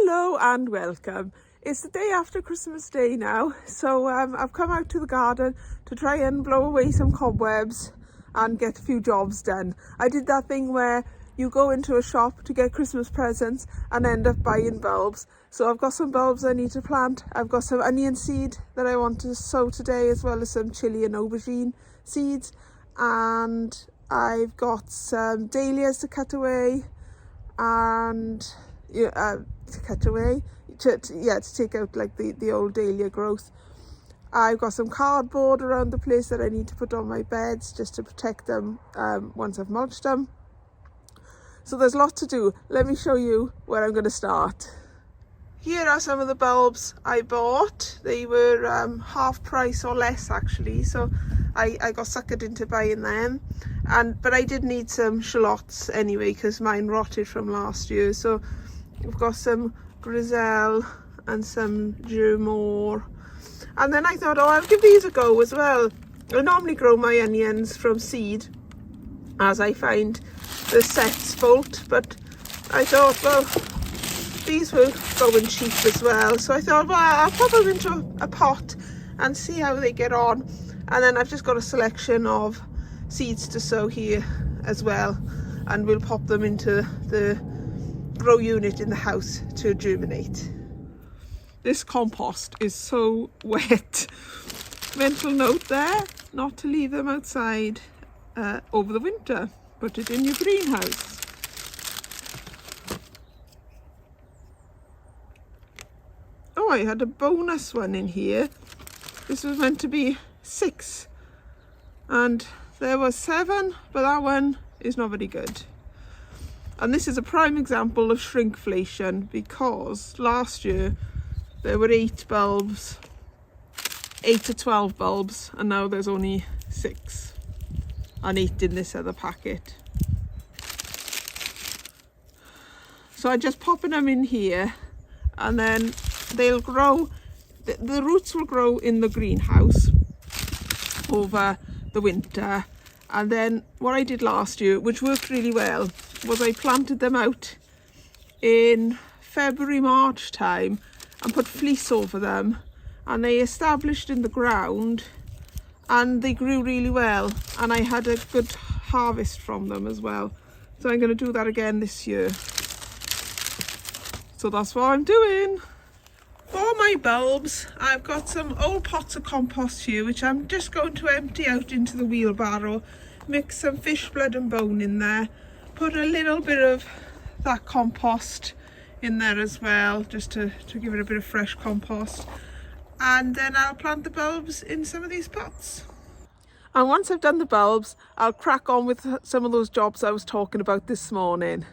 Hello and welcome. It's the day after Christmas Day now, so I've come out to the garden to try and blow away some cobwebs and get a few jobs done. I did that thing where you go into a shop to get Christmas presents and end up buying bulbs. So I've got some bulbs I need to plant. I've got some onion seed that I want to sow today, as well as some chilli and aubergine seeds, and I've got some dahlias to cut away and to take out like the old dahlia growth. I've got some cardboard around the place that I need to put on my beds just to protect them once I've mulched them. So there's lots to do. Let me show you where I'm going to start. Here are some of the bulbs I bought. They were half price or less actually, so I got suckered into buying them. But I did need some shallots anyway because mine rotted from last year. So I've got some grizel and some germore. And then I thought, oh, I'll give these a go as well. I normally grow my onions from seed, as I find the sets bolt, but I thought, well, these were going cheap as well. So I thought, well, I'll pop them into a pot and see how they get on. And then I've just got a selection of seeds to sow here as well. And we'll pop them into the grow unit in the house to germinate. This compost is so wet. Mental note there, not to leave them outside over the winter. Put it in your greenhouse. Oh, I had a bonus one in here. This was meant to be 6 and there was 7, but that one is not very good. And this is a prime example of shrinkflation, because last year there were 8 bulbs, 8 to 12 bulbs, and now there's only 6 and 8 in this other packet. So I'm just popping them in here, and then they'll grow, the roots will grow in the greenhouse over the winter. And then what I did last year, which worked really well, was I planted them out in February, March time and put fleece over them, and they established in the ground and they grew really well, and I had a good harvest from them as well. So I'm going to do that again this year. So that's what I'm doing. For my bulbs, I've got some old pots of compost here, which I'm just going to empty out into the wheelbarrow, mix some fish blood and bone in there, put a little bit of that compost in there as well, just to give it a bit of fresh compost. And then I'll plant the bulbs in some of these pots. And once I've done the bulbs, I'll crack on with some of those jobs I was talking about this morning.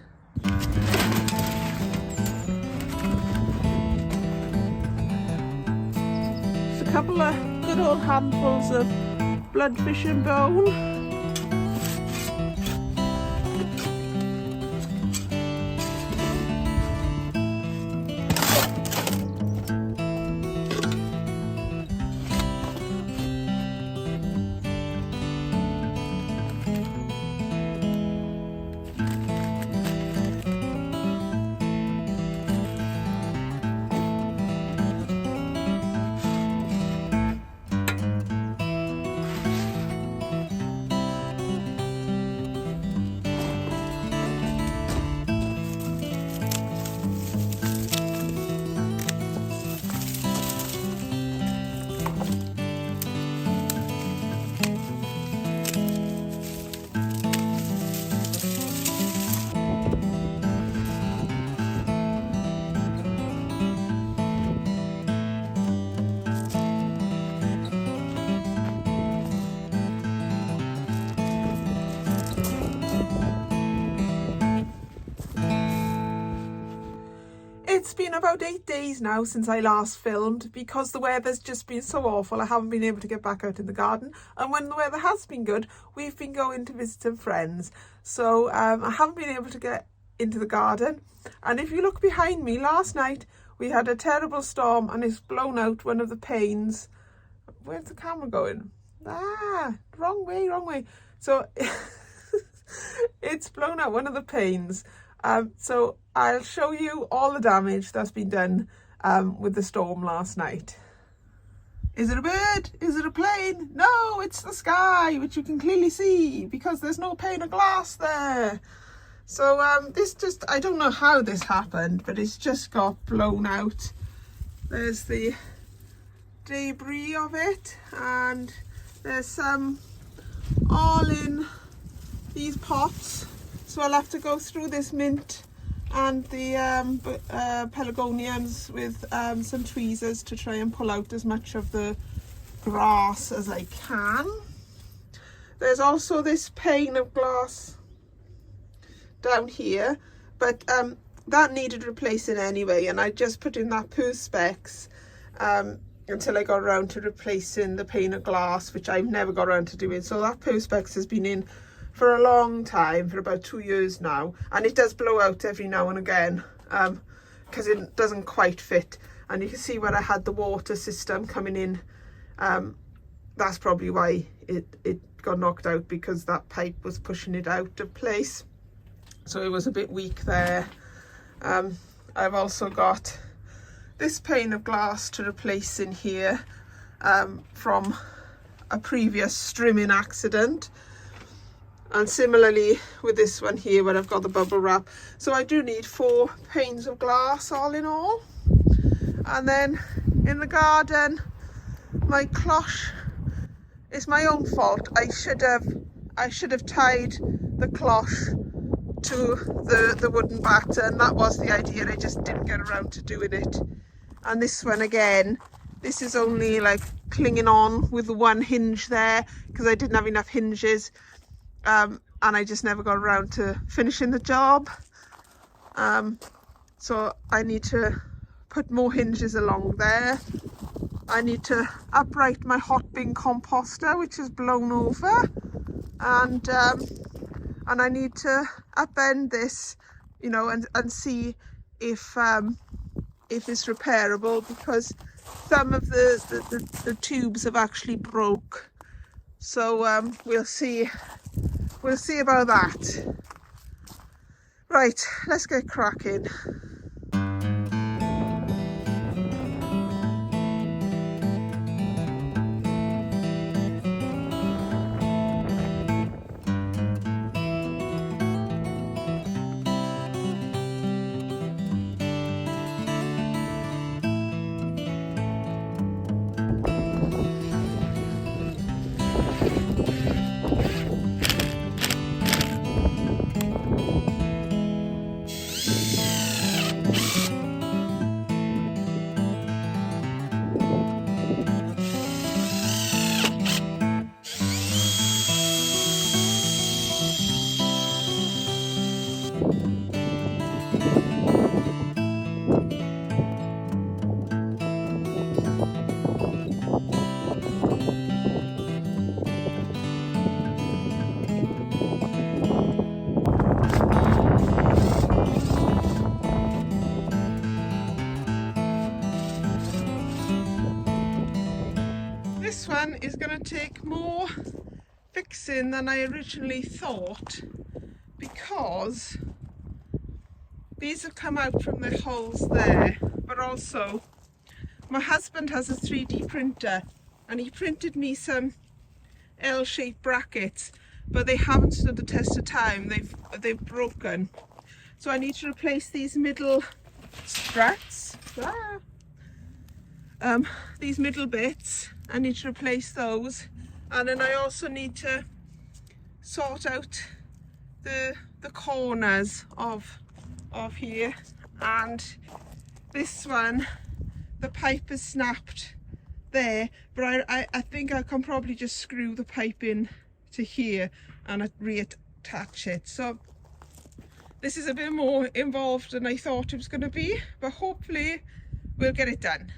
A couple of good old handfuls of blood, fish and bone. It's been about 8 days now since I last filmed, because the weather's just been so awful. I haven't been able to get back out in the garden, and when the weather has been good, we've been going to visit some friends. So I haven't been able to get into the garden. And if you look behind me, last night we had a terrible storm and it's blown out one of the panes. Where's the camera going? Wrong way. So it's blown out one of the panes, So I'll show you all the damage that's been done with the storm last night. Is it a bird? Is it a plane? No, it's the sky, which you can clearly see because there's no pane of glass there. So this just, I don't know how this happened, but it's just got blown out. There's the debris of it, and there's some all in these pots. So I'll have to go through this mint and the pelargoniums with some tweezers to try and pull out as much of the grass as I can. There's also this pane of glass down here, but that needed replacing anyway, and I just put in that perspex until I got around to replacing the pane of glass, which I've never got around to doing. So that perspex has been in for a long time, for about 2 years now, and it does blow out every now and again because it doesn't quite fit. And you can see where I had the water system coming in, that's probably why it got knocked out, because that pipe was pushing it out of place, so it was a bit weak there. I've also got this pane of glass to replace in here from a previous strimming accident. And similarly with this one here where I've got the bubble wrap. So I do need 4 panes of glass all in all. And then in the garden, my cloche, it's my own fault. I should have tied the cloche to the wooden batten. That was the idea, I just didn't get around to doing it. And this one again, this is only like clinging on with the one hinge there because I didn't have enough hinges. And I just never got around to finishing the job. So I need to put more hinges along there. I need to upright my hot bin composter, which is blown over, and I need to upend this, you know, and see if it's repairable, because some of the tubes have actually broke. So we'll see about that. Right, let's get cracking. This one is going to take more fixing than I originally thought, because these have come out from the holes there, but also my husband has a 3D printer and he printed me some L-shaped brackets, but they haven't stood the test of time. They've broken, so I need to replace these middle struts. These middle bits, I need to replace those, and then I also need to sort out the corners of here. And this one, the pipe is snapped there, but I think I can probably just screw the pipe in to here and reattach it. So this is a bit more involved than I thought it was going to be, but hopefully we'll get it done.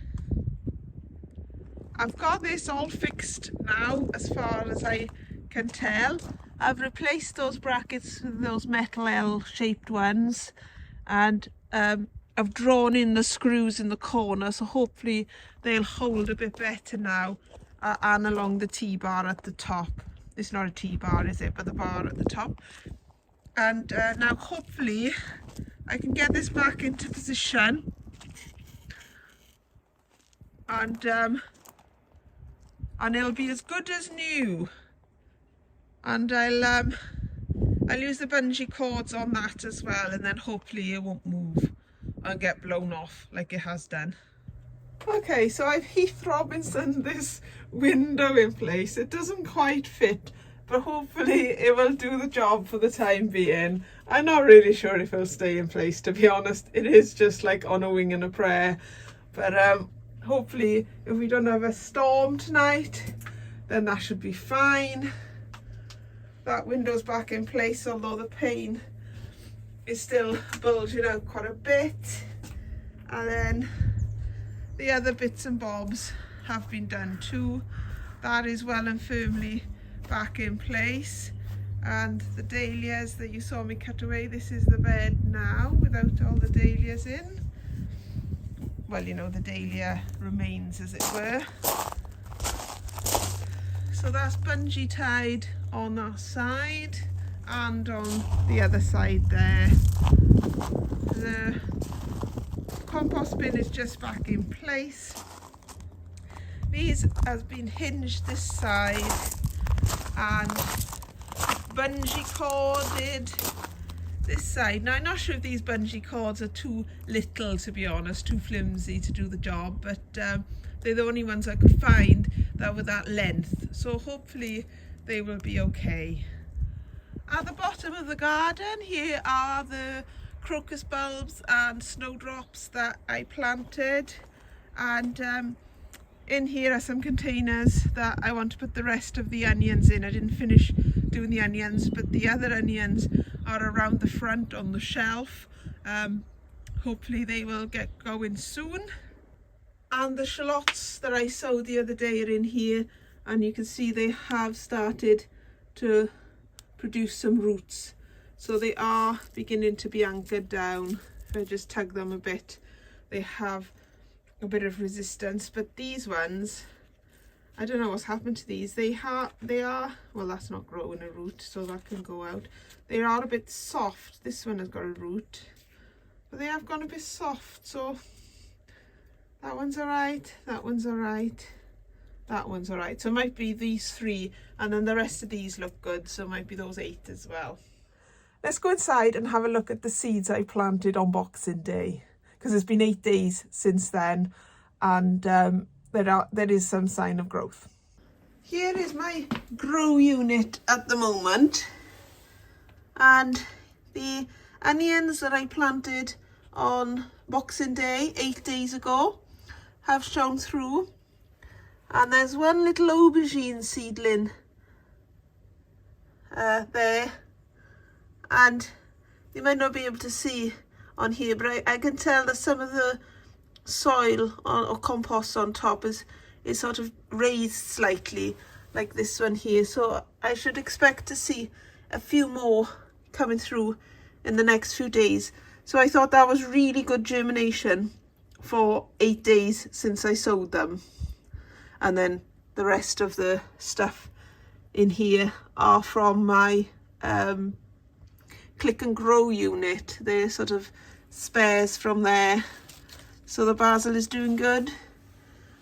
I've got this all fixed now as far as I can tell. I've replaced those brackets with those metal L-shaped ones, and I've drawn in the screws in the corner, so hopefully they'll hold a bit better now, and along the T-bar at the top. It's not a T-bar, is it, but the bar at the top. And now hopefully I can get this back into position, and it'll be as good as new. And I'll use the bungee cords on that as well, and then hopefully it won't move and get blown off like it has done. Okay, so I've Heath Robinson this window in place. It doesn't quite fit, but hopefully it will do the job for the time being. I'm not really sure if it'll stay in place, to be honest. It is just like on a wing and a prayer. But hopefully if we don't have a storm tonight, then that should be fine. That window's back in place, although the pane is still bulging out quite a bit. And then the other bits and bobs have been done too. That is well and firmly back in place. And the dahlias that you saw me cut away, this is the bed now without all the dahlias in. Well, you know, the dahlia remains, as it were. So that's bungee tied on that side and on the other side there. The compost bin is just back in place. These has been hinged this side and bungee corded this side. Now I'm not sure if these bungee cords are too little, to be honest, too flimsy to do the job, but they're the only ones I could find that were that length, so hopefully they will be okay. At the bottom of the garden here are the crocus bulbs and snowdrops that I planted, and in here are some containers that I want to put the rest of the onions in. I didn't finish doing the onions, but the other onions are around the front on the shelf. Hopefully they will get going soon. And the shallots that I sowed the other day are in here, and you can see they have started to produce some roots. So they are beginning to be anchored down. If I just tug them a bit, they have a bit of resistance. But these ones, I don't know what's happened to these. They are, well, that's not growing a root, so that can go out. They are a bit soft. This one has got a root, but they have gone a bit soft. So that one's all right, that one's all right, that one's all right. So it might be these 3, and then the rest of these look good, so it might be those 8 as well. Let's go inside and have a look at the seeds I planted on Boxing Day, because it's been 8 days since then, and there is some sign of growth. Here is my grow unit at the moment, and the onions that I planted on Boxing Day 8 days ago have shown through, and there's one little aubergine seedling there, and you might not be able to see on here, but I can tell that some of the soil or compost on top is sort of raised slightly, like this one here. So I should expect to see a few more coming through in the next few days. So I thought that was really good germination for 8 days since I sowed them. And then the rest of the stuff in here are from my click and grow unit. They're sort of spares from there. So the basil is doing good.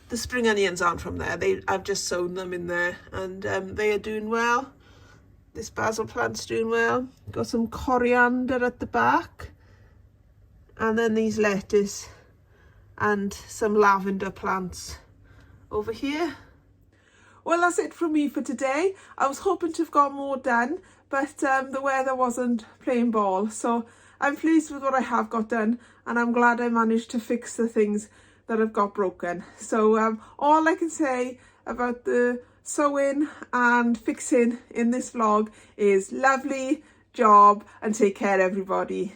The spring onions aren't from there. I've just sown them in there, and they are doing well. This basil plant's doing well. Got some coriander at the back, and then these lettuce and some lavender plants over here. Well, that's it from me for today. I was hoping to have got more done, but the weather wasn't playing ball, so I'm pleased with what I have got done, and I'm glad I managed to fix the things that I've got broken. So all I can say about the sewing and fixing in this vlog is lovely job, and take care everybody.